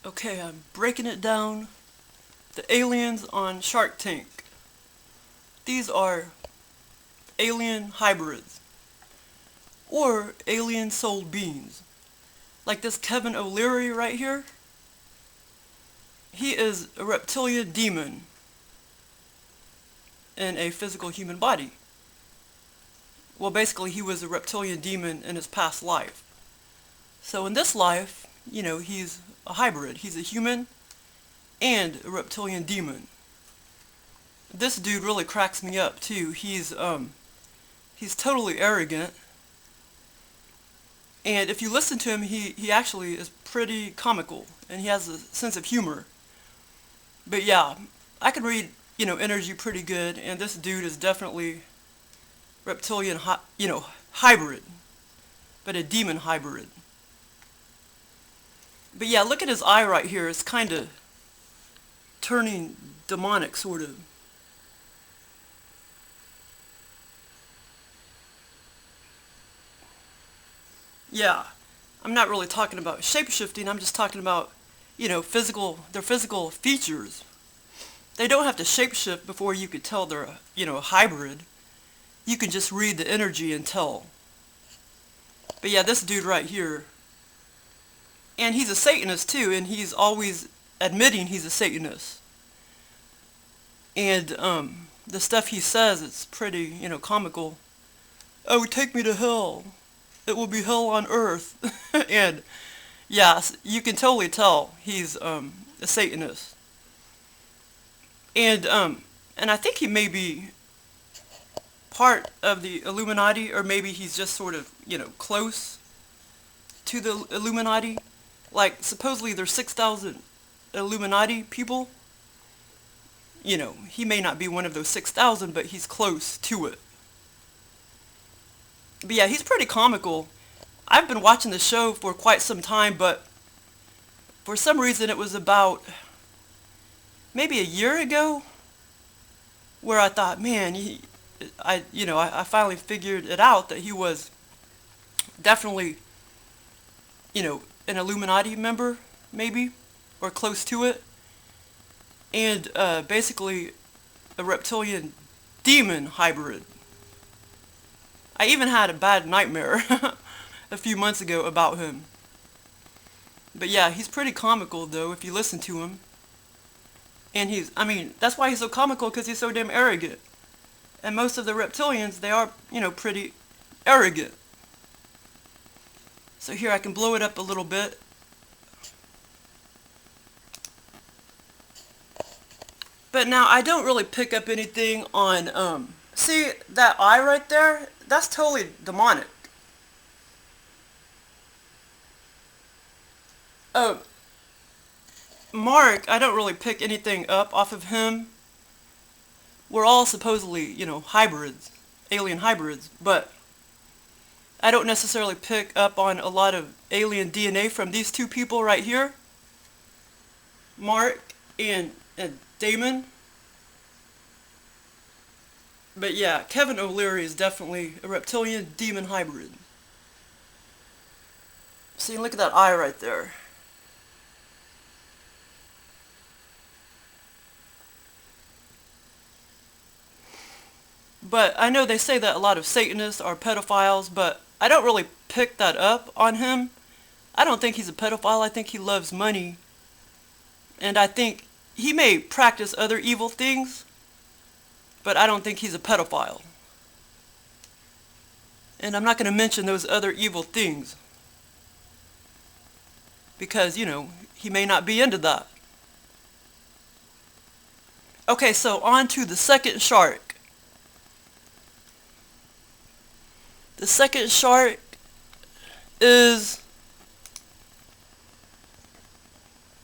Okay, I'm breaking it down. The aliens on Shark Tank. These are alien hybrids, or alien soul beings. Like this Kevin O'Leary right here. He is a reptilian demon in a physical human body. Well, basically, he was a reptilian demon in his past life. So in this life, he's a hybrid. He's a human and a reptilian demon. This dude really cracks me up too. He's totally arrogant. And if you listen to him, he actually is pretty comical, and he has a sense of humor. But yeah, I can read, energy pretty good, and this dude is definitely reptilian, hybrid, but a demon hybrid. But yeah, look at his eye right here. It's kind of turning demonic, sort of. Yeah, I'm not really talking about shape-shifting. I'm just talking about, their physical features. They don't have to shape-shift before you could tell they're, a hybrid. You can just read the energy and tell. But yeah, this dude right here, and he's a Satanist too, and he's always admitting he's a Satanist. And the stuff he says, it's pretty, comical. Oh, take me to hell. It will be hell on earth. And yeah, you can totally tell he's a Satanist. And I think he may be part of the Illuminati, or maybe he's just sort of, close to the Illuminati. Like, supposedly there's 6,000 Illuminati people. He may not be one of those 6,000, but he's close to it. But yeah, he's pretty comical. I've been watching the show for quite some time, but for some reason it was about maybe a year ago where I thought, man, I finally figured it out that he was definitely, an Illuminati member, maybe, or close to it, and basically a reptilian demon hybrid. I even had a bad nightmare a few months ago about him. But yeah, he's pretty comical though if you listen to him. And that's why he's so comical, because he's so damn arrogant. And most of the reptilians, they are, pretty arrogant. So here I can blow it up a little bit. But now I don't really pick up anything on, see that eye right there? That's totally demonic. Oh, Mark, I don't really pick anything up off of him. We're all supposedly, hybrids, alien hybrids, but I don't necessarily pick up on a lot of alien DNA from these two people right here, Mark and Damon. But yeah, Kevin O'Leary is definitely a reptilian demon hybrid. See, look at that eye right there. But I know they say that a lot of Satanists are pedophiles, but I don't really pick that up on him. I don't think he's a pedophile. I think he loves money. And I think he may practice other evil things, but I don't think he's a pedophile. And I'm not going to mention those other evil things, because, he may not be into that. Okay, so on to the second shark. The second shark is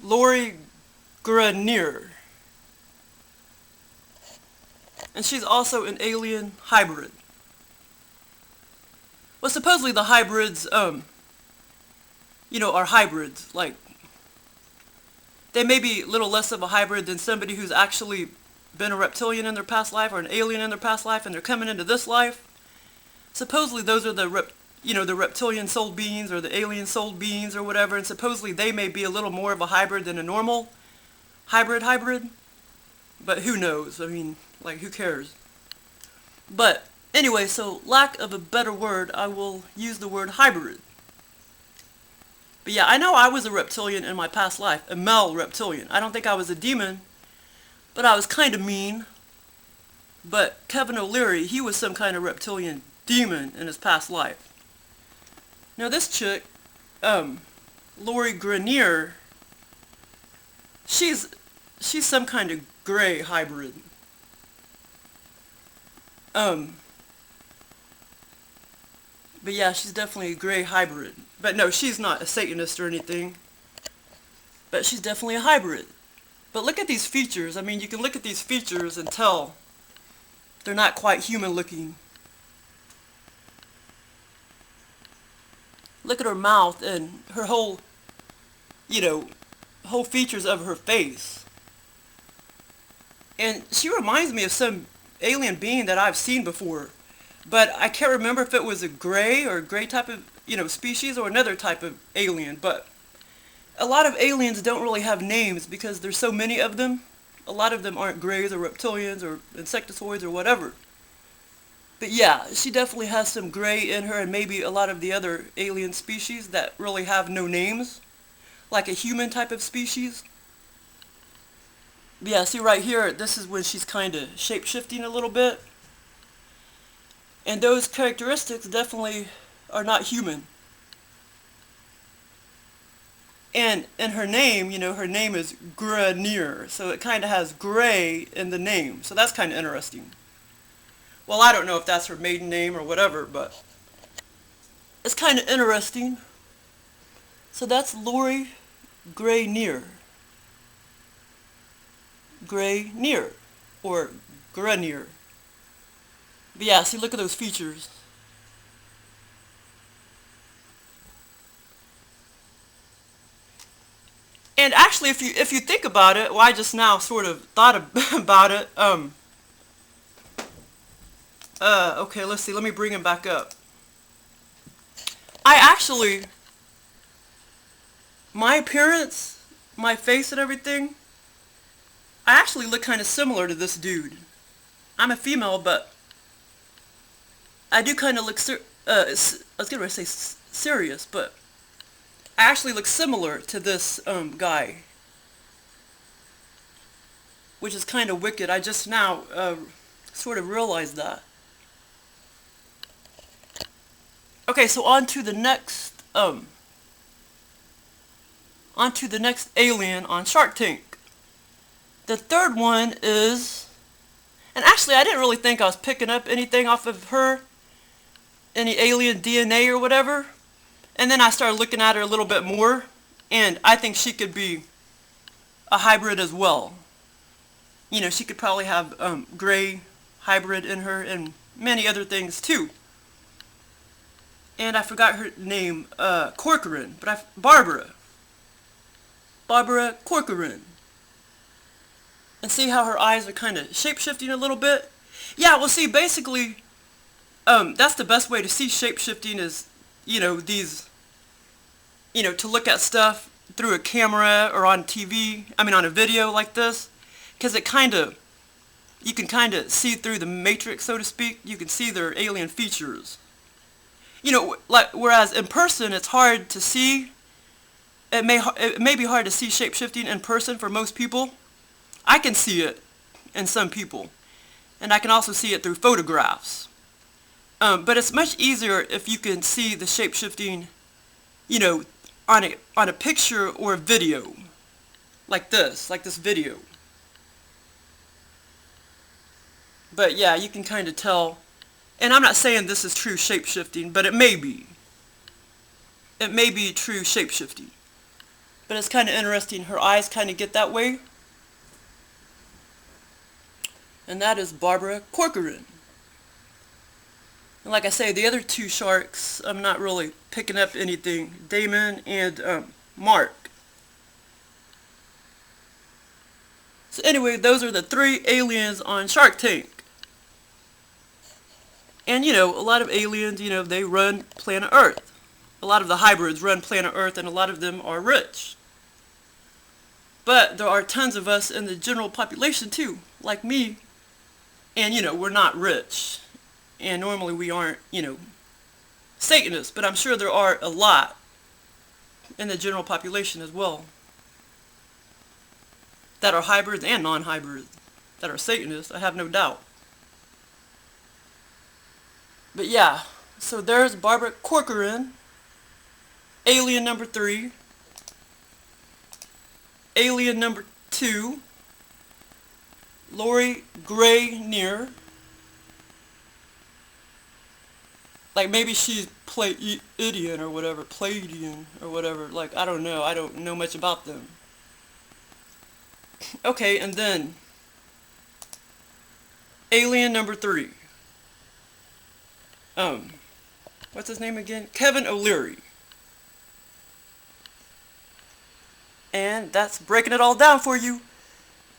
Lori Greiner. And she's also an alien hybrid. Well, supposedly the hybrids, are hybrids. Like, they may be a little less of a hybrid than somebody who's actually been a reptilian in their past life, or an alien in their past life, and they're coming into this life. Supposedly those are the the reptilian soul beings or the alien soul beings or whatever, and supposedly they may be a little more of a hybrid than a normal hybrid. But who knows? I mean, like, who cares? But anyway, so lack of a better word, I will use the word hybrid. But yeah, I know I was a reptilian in my past life, a male reptilian. I don't think I was a demon, but I was kind of mean. But Kevin O'Leary, he was some kind of reptilian demon in his past life. Now this chick, Lori Greiner, she's some kind of gray hybrid. But yeah, she's definitely a gray hybrid. But no, she's not a Satanist or anything. But she's definitely a hybrid. But look at these features. I mean, you can look at these features and tell they're not quite human looking. Look at her mouth and her whole, whole features of her face. And she reminds me of some alien being that I've seen before. But I can't remember if it was a gray type of, species or another type of alien. But a lot of aliens don't really have names because there's so many of them. A lot of them aren't grays or reptilians or insectoids or whatever. But yeah, she definitely has some gray in her, and maybe a lot of the other alien species that really have no names. Like a human type of species. But yeah, see right here, this is when she's kind of shape-shifting a little bit. And those characteristics definitely are not human. And in her name, her name is Greiner, so it kind of has gray in the name. So that's kind of interesting. Well, I don't know if that's her maiden name or whatever, but it's kind of interesting. So that's Lori Greiner. Greiner, or Greiner. But yeah, see, look at those features. And actually, if you think about it, well, I just now sort of thought about it. Okay, let's see. Let me bring him back up. My appearance, my face and everything, I actually look kind of similar to this dude. I'm a female, but I do kind of look, I was going to say serious, but I actually look similar to this guy, which is kind of wicked. I just now sort of realized that. Okay, so on to the next alien on Shark Tank. The third one is, and actually I didn't really think I was picking up anything off of her, any alien DNA or whatever. And then I started looking at her a little bit more, and I think she could be a hybrid as well. She could probably have gray hybrid in her and many other things too. And I forgot her name, Corcoran, but Barbara Corcoran. And see how her eyes are kind of shape-shifting a little bit? Yeah, well, see, basically, that's the best way to see shape-shifting is, these, to look at stuff through a camera or on TV, on a video like this, because you can kind of see through the matrix, so to speak. You can see their alien features. Whereas in person, it's hard to see. It may be hard to see shape-shifting in person for most people. I can see it in some people, and I can also see it through photographs. But it's much easier if you can see the shape-shifting, on a picture or a video, like this video. But yeah, you can kind of tell, and I'm not saying this is true shape-shifting, but it may be. It may be true shape-shifting. But it's kind of interesting, her eyes kind of get that way. And that is Barbara Corcoran. And like I say, the other two sharks, I'm not really picking up anything. Damon and Mark. So anyway, those are the 3 aliens on Shark Tank. And, a lot of aliens, they run planet Earth. A lot of the hybrids run planet Earth, and a lot of them are rich. But there are tons of us in the general population, too, like me. And, we're not rich. And normally we aren't, Satanists. But I'm sure there are a lot in the general population as well that are hybrids and non-hybrids, that are Satanists, I have no doubt. But yeah, so there's Barbara Corcoran, alien number 3, alien number 2, Lori Greiner. Like maybe she's Pleiadian or whatever, Pleiadian or whatever. Like I don't know. I don't know much about them. Okay, and then alien number 3. What's his name again? Kevin O'Leary. And that's breaking it all down for you.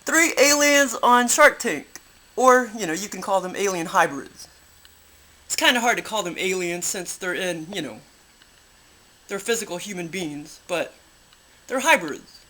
3 aliens on Shark Tank. Or, you can call them alien hybrids. It's kind of hard to call them aliens since they're in, they're physical human beings, but they're hybrids.